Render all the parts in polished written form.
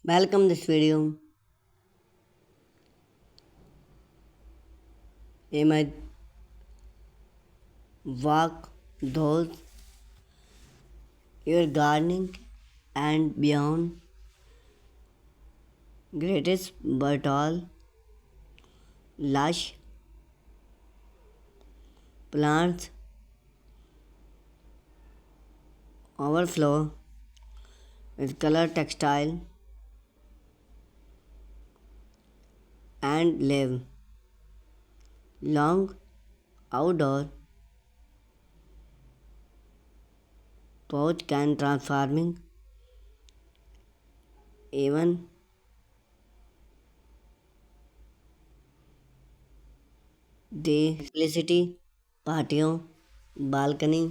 Welcome this video. We might walk those your gardening and beyond greatest but all lush plants overflow with color textile and live long outdoor pouch can transforming even the simplicity patio balcony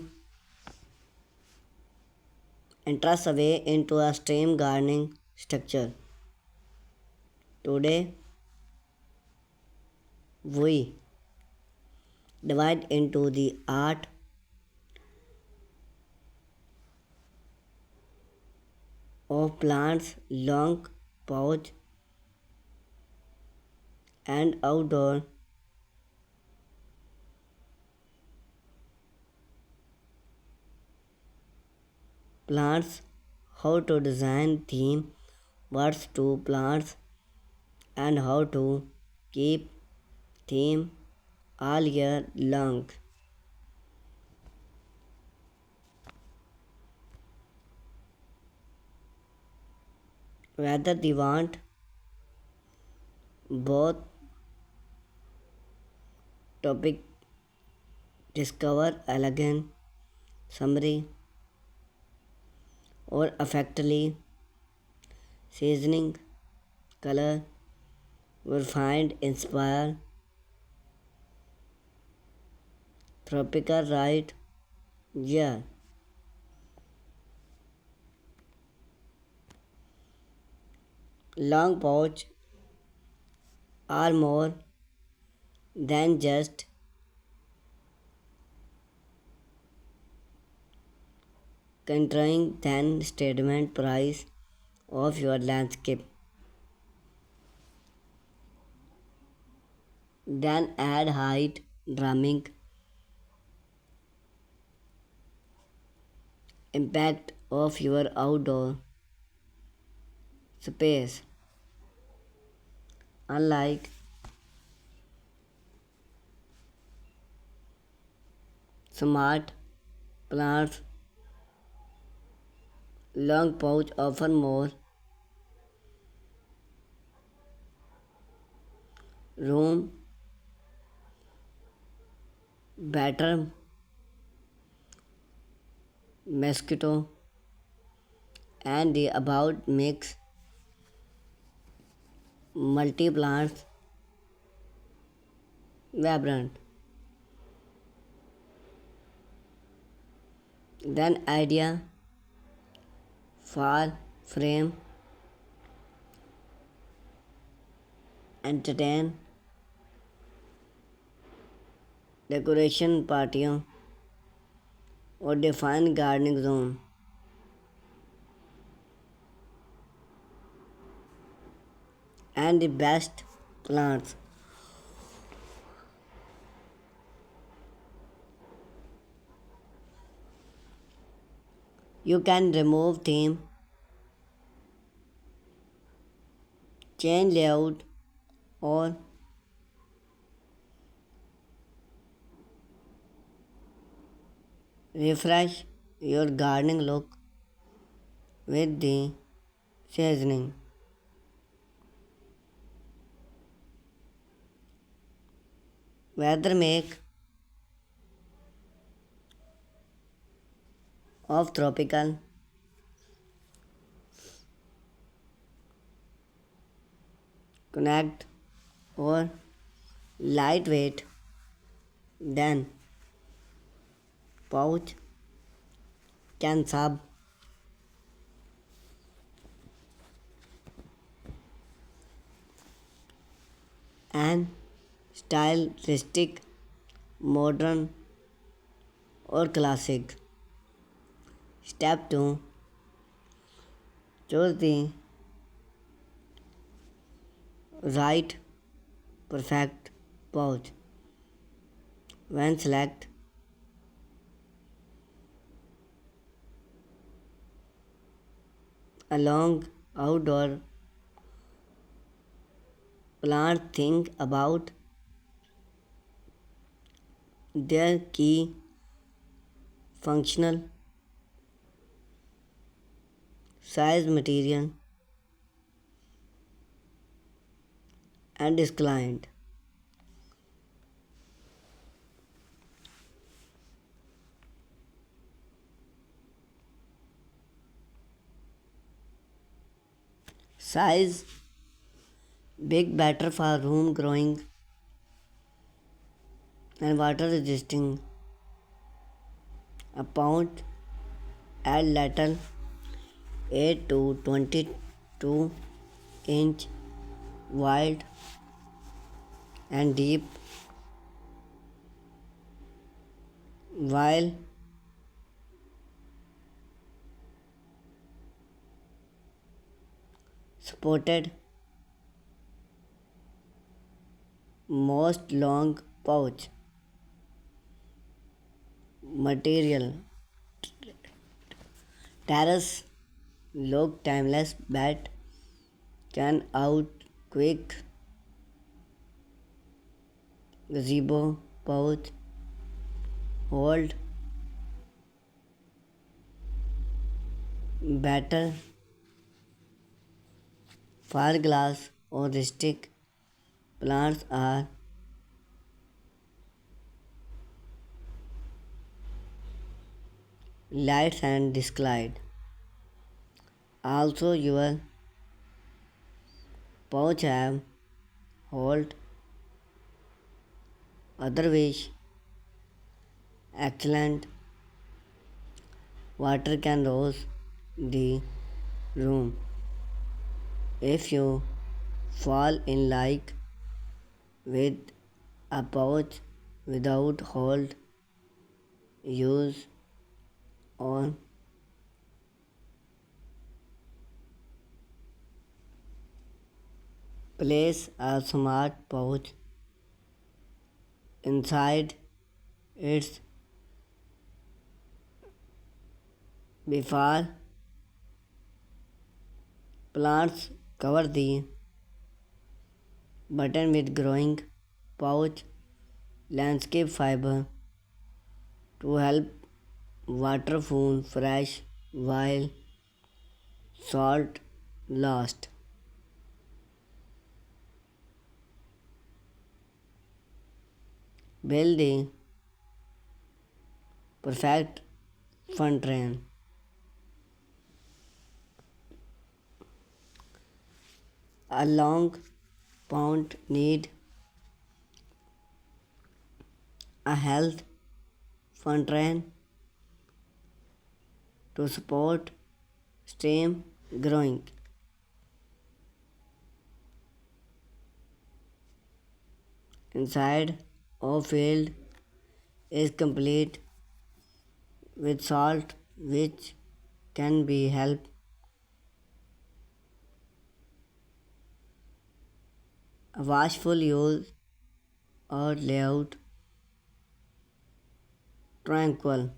enters away into a stream gardening structure. Today we divide into the art of plants, long pouch and outdoor plants, how to design theme, words to plants and how to keep theme all year long. Whether they want both topic discover elegant summary or effectively seasoning color will find inspire tropical right, yeah. Long pouch are more than just controlling than statement price of your landscape. Then add height, drumming, impact of your outdoor space. Unlike smart plants, long pouch offer more room, better mosquito, and the about makes multi plants vibrant. Then idea for frame entertain decoration patio or define gardening zone. And the best plants. You can remove theme, change layout, or refresh your gardening look with the seasoning. Whether make of tropical, connect, or lightweight, then pouch can serve an stylistic, modern, or classic. Step 2. Choose the Right perfect pouch. When select a long outdoor plant, think about their key functional size, material, and is client. Size big better for room growing and water resisting. A pound add little 8 to 22-inch wide and deep while supported most long pouch material terrace look timeless bat can out quick gazebo pouch hold better fiberglass or stick plants are lights and disglide. Also your pouch have hold otherwise excellent water can rose the room. If you fall in like with a pouch without hold, use on place a smart pouch inside its before plants cover the button with growing pouch landscape fiber to help water flow fresh while salt lost. Build the perfect fun train. A long pond need a health fun train to support stem growing. Inside of field is complete with salt which can be help a watchful use or layout tranquil.